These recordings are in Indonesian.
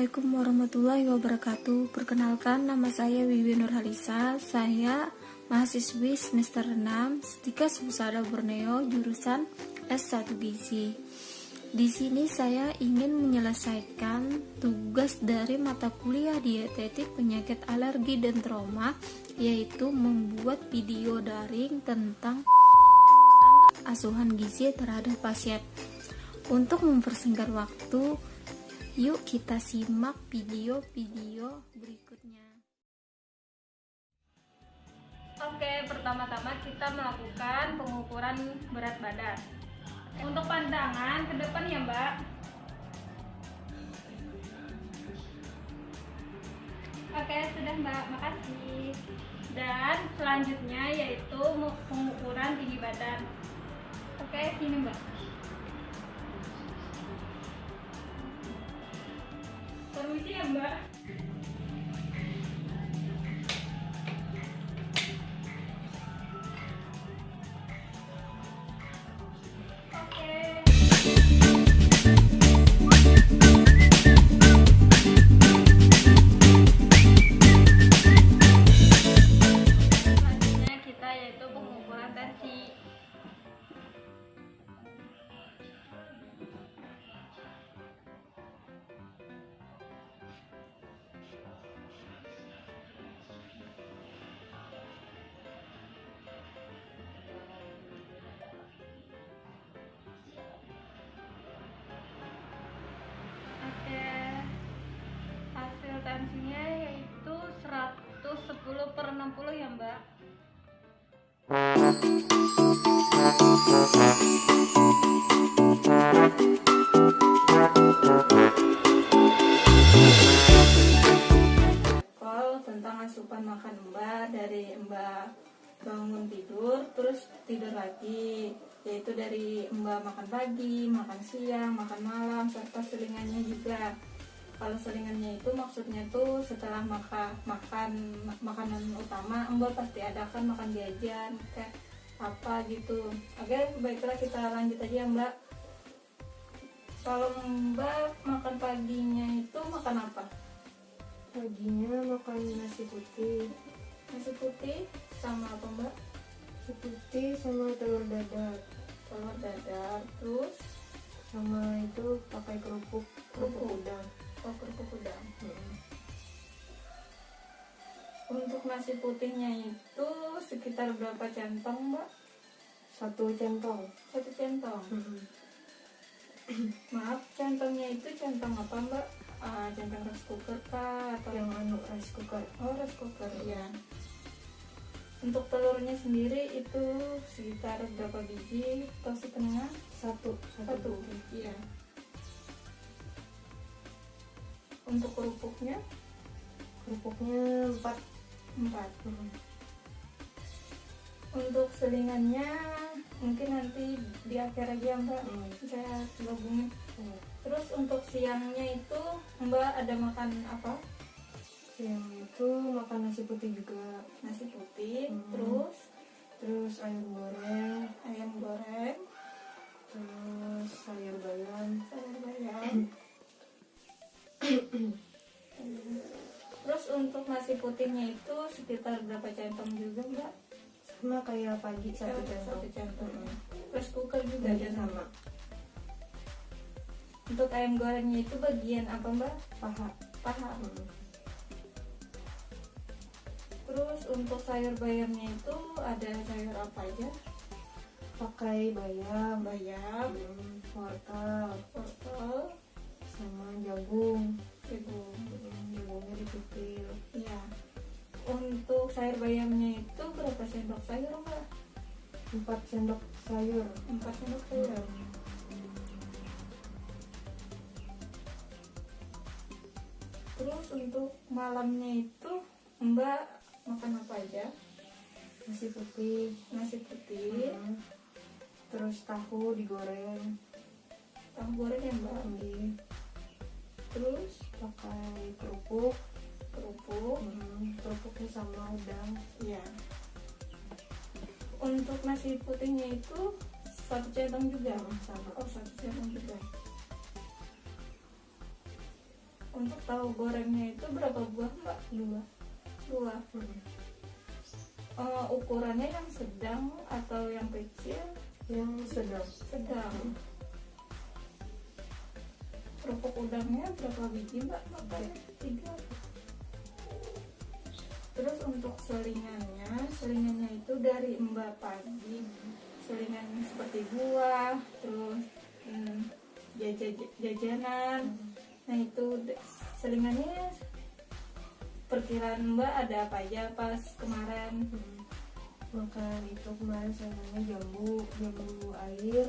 Assalamualaikum warahmatullahi wabarakatuh. Perkenalkan, nama saya Wiwi Nurhalisa. Saya mahasiswi semester 6 Setika Husada Borneo, jurusan S1 Gizi. Di sini saya ingin menyelesaikan tugas dari mata kuliah dietetik penyakit alergi dan trauma, yaitu membuat video daring tentang asuhan gizi terhadap pasien. Untuk mempersingkat waktu, yuk kita simak video-video berikutnya. Oke, pertama-tama kita melakukan pengukuran berat badan. Untuk pandangan ke depan ya, Mbak. Oke, sudah Mbak, makasih. Dan selanjutnya yaitu pengukuran tinggi badan. Oke, sini Mbak. Permisi ya Mbak. Oke. Selanjutnya kita yaitu pengukuran tensi. Hasil tensinya yaitu 110/60 ya Mbak. Tentang asupan makan Mbak, dari Mbak bangun tidur terus tidur lagi, yaitu dari Mbak makan pagi, makan siang, makan malam, serta selingannya juga. Kalau selingannya itu maksudnya tuh setelah makan makanan utama, Mbak pasti ada kan makan jajan kayak apa gitu. Oke, baiklah kita lanjut aja ya Mbak. Kalau Mbak makan paginya itu makan apa? Paginya makan nasi putih. Nasi putih sama apa Mbak? Nasi putih sama telur dadar. Telur dadar, terus Sama itu pakai kerupuk udang. kerupuk udang. Untuk nasi putihnya itu sekitar berapa centong Mbak? 1 centong. 1 centong. Maaf, centongnya itu centong apa Mbak? Centong rice cooker kah atau Yang rice cooker. Oh, rice cooker ya. Untuk telurnya sendiri itu sekitar berapa biji atau setengah? Satu. Iya. Untuk kerupuknya? Kerupuknya 4. 4. Untuk selingannya mungkin nanti di akhir aja Mbak, saya gabungin. Terus untuk siangnya itu Mbak ada makan apa? Yang itu makan nasi putih juga. Nasi putih, Terus ayam goreng, terus sayur bayam. Terus untuk nasi putihnya itu sekitar berapa centong juga Mbak? Sama kayak pagi 1 centong. 1 centong. Terus cooker juga Juga sama. Untuk ayam gorengnya itu bagian apa Mbak? Paha. Terus untuk sayur bayamnya itu ada sayur apa aja? Pakai bayam, wortel, sama jagung. jagung. Jagungnya dipipil. Iya. Untuk sayur bayamnya itu berapa sendok sayur Mbak? 4 sendok sayur. 4 sendok sayur. Terus untuk malamnya itu Mbak makan apa aja? Nasi putih. Terus tahu digoreng. Tahu goreng ya Mbak? Terus Pakai kerupuk. Kerupuknya sama udang. Iya. Untuk nasi putihnya itu 1 centong juga sama. Oh, 1 centong juga. Untuk tahu gorengnya itu berapa buah mbak? Dua. Ukurannya yang sedang atau yang kecil? Yang sedang. Kerupuk udangnya berapa biji mbak? Makanya 3. Terus untuk selingannya itu dari mbak pagi, selingan seperti buah, terus jajanan. Nah itu selingannya perkiraan mbak ada apa aja pas kemarin? Makan itu kemarin sayangnya jambu air.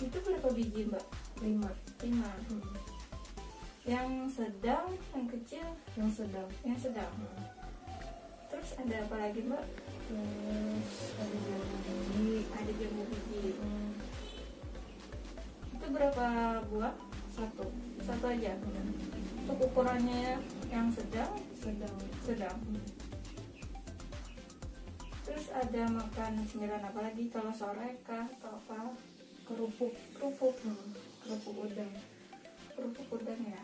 Itu berapa biji mbak? 5. 5. Yang sedang, yang kecil? Yang sedang. Terus ada apa lagi mbak? Terus ada jambu biji. Itu berapa buah? 1 aja. Untuk ukurannya yang sedang. Terus ada makan cemilan apa lagi kalau sore kah atau apa? Kerupuk udang ya.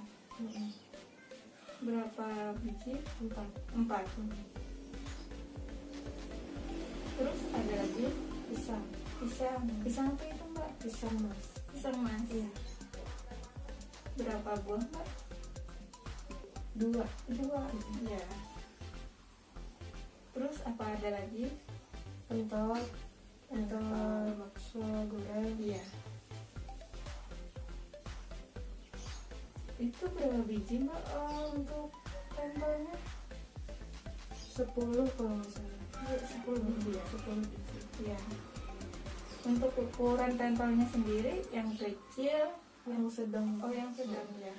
Berapa biji? 4. Terus ada lagi pisang apa itu mbak? Pisang mas. Iya. Berapa buah mbak? 2. Iya. Terus apa ada lagi? Pentol bakso goreng. Iya. Itu berapa biji mbak untuk pentolnya? 10 kalau nggak salah. Iya, 10 biji ya. 10 biji. Iya. Untuk ukuran pentolnya sendiri yang kecil, Yang sedang. yang sedang ya.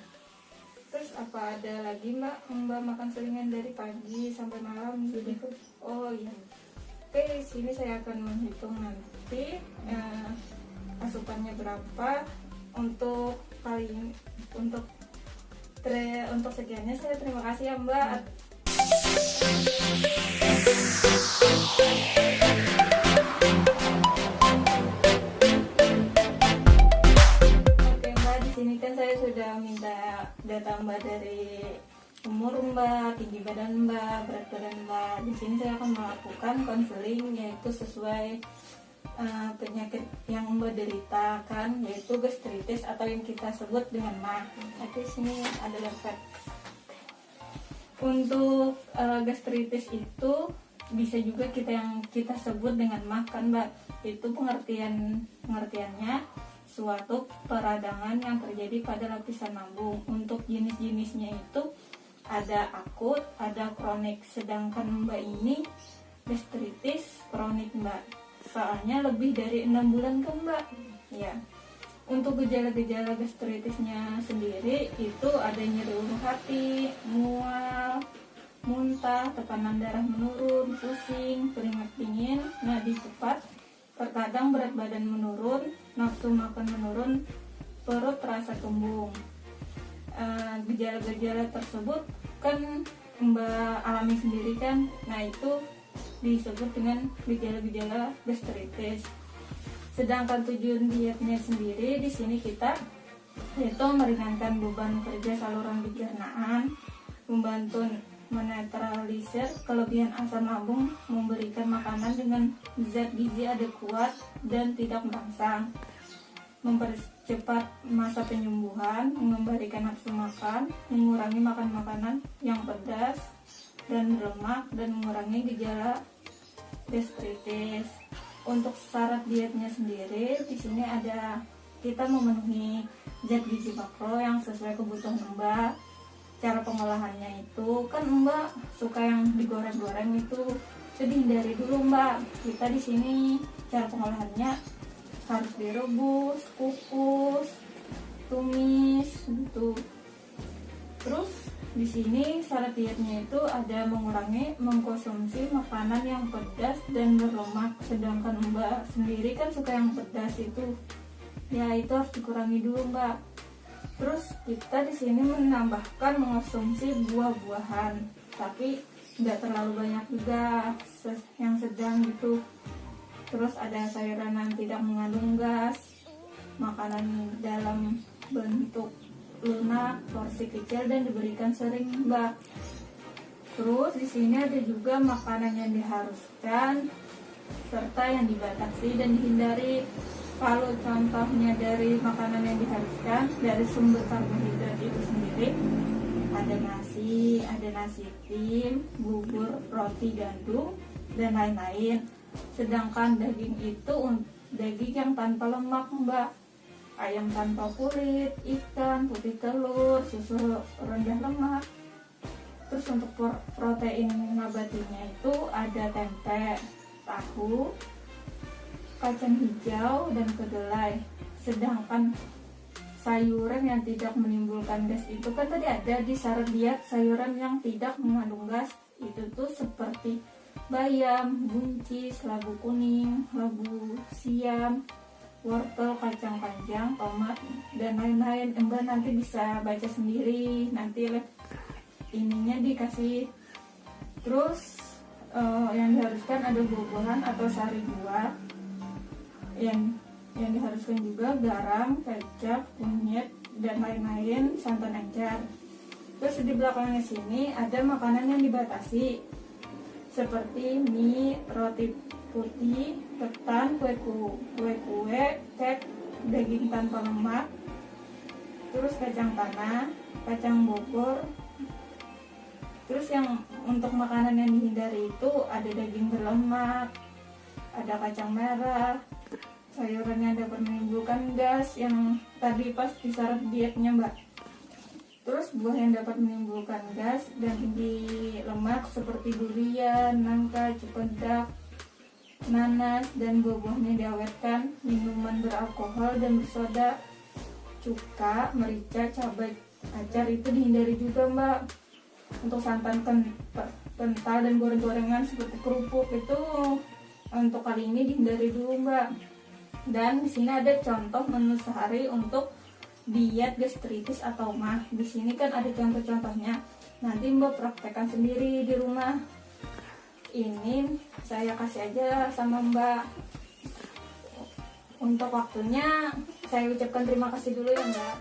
Terus apa ada lagi mbak makan selingan dari pagi sampai malam gitu? Oh iya. Oke, sini saya akan menghitung nanti asupannya berapa untuk kali ini. Untuk sekiannya saya terima kasih ya mbak. Oke mbak, di sini kan saya sudah minta data mbak dari umur mbak, tinggi badan mbak, berat badan mbak. Di sini saya akan melakukan konseling yaitu sesuai penyakit yang mbak deritakan, yaitu gastritis atau yang kita sebut dengan MAG. Di sini ada lempet. Untuk gastritis itu bisa juga kita sebut dengan MAG kan mbak. Itu pengertiannya suatu peradangan yang terjadi pada lapisan lambung. Untuk jenis-jenisnya itu ada akut, ada kronik. Sedangkan mbak ini gastritis kronik mbak. Soalnya lebih dari 6 bulan kan mbak ya. Untuk gejala-gejala gastritisnya sendiri itu ada nyeri ulu hati, mual, muntah, tekanan darah menurun, pusing, keringat dingin, nadi cepat, terkadang berat badan menurun, nafsu makan menurun, perut terasa kembung. Gejala-gejala tersebut kan mbak alami sendiri kan. Nah itu disebut dengan gejala-gejala gastritis. Sedangkan tujuan dietnya sendiri di sini kita yaitu meringankan beban kerja saluran pencernaan, membantu menetralisir kelebihan asam lambung, memberikan makanan dengan zat gizi adekuat dan tidak merangsang, mempercepat masa penyembuhan, memberikan nafsu makan, mengurangi makan makanan yang pedas dan berlemak, dan mengurangi gejala gastritis. Untuk syarat dietnya sendiri di sini ada kita memenuhi zat gizi makro yang sesuai kebutuhan mbak. Cara pengolahannya itu kan mbak suka yang digoreng-goreng itu dihindari dulu mbak. Kita di sini cara pengolahannya harus direbus, kukus, tumis gitu. Terus di sini syarat dietnya itu ada mengurangi mengkonsumsi makanan yang pedas dan berlemak. Sedangkan mbak sendiri kan suka yang pedas itu, ya itu harus dikurangi dulu mbak. Terus kita di sini menambahkan mengkonsumsi buah-buahan, tapi nggak terlalu banyak juga, yang sedang gitu. Terus ada sayuran yang tidak mengandung gas, makanan dalam bentuk lunak, porsi kecil dan diberikan sering, Mbak. Terus di sini ada juga makanan yang diharuskan serta yang dibatasi dan dihindari. Kalau contohnya dari makanan yang diharuskan dari sumber karbohidrat itu sendiri ada nasi tim, bubur, roti gandum dan lain-lain. Sedangkan daging itu daging yang tanpa lemak, Mbak. Ayam tanpa kulit, ikan, putih telur, susu rendah lemak. Terus untuk protein nabatinya itu ada tempe, tahu, kacang hijau, dan kedelai. Sedangkan sayuran yang tidak menimbulkan gas itu kan tadi ada di syarat diet, sayuran yang tidak mengandung gas itu tuh seperti bayam, buncis, labu kuning, labu siam, wortel, kacang panjang, tomat, dan lain-lain. Mbak nanti bisa baca sendiri, nanti ininya dikasih. Terus yang diharuskan ada buah-buahan atau sari buah, yang diharuskan juga garam, kecap, kunyit, dan lain-lain, santan encer. Terus di belakangnya sini ada makanan yang dibatasi seperti mie, roti putih, ketan, kue, kek, daging tanpa lemak, terus kacang tanah, kacang bogor. Terus yang untuk makanan yang dihindari itu ada daging berlemak, ada kacang merah, sayuran yang dapat menimbulkan gas yang tadi pas di syarat dietnya, Mbak. Terus buah yang dapat menimbulkan gas dan tinggi lemak seperti durian, nangka, cempedak, nanas, dan buah-buahnya diawetkan. Minuman beralkohol dan bersoda, cuka, merica, cabai, acar itu dihindari juga, Mbak. Untuk santan kental dan goreng-gorengan seperti kerupuk itu untuk kali ini dihindari dulu, Mbak. Dan di sini ada contoh menu sehari untuk diet gastritis atau MAH. Di sini kan ada contoh-contohnya. Nanti Mbak praktekkan sendiri di rumah. Ini saya kasih aja sama Mbak. Untuk waktunya saya ucapkan terima kasih dulu ya, Mbak.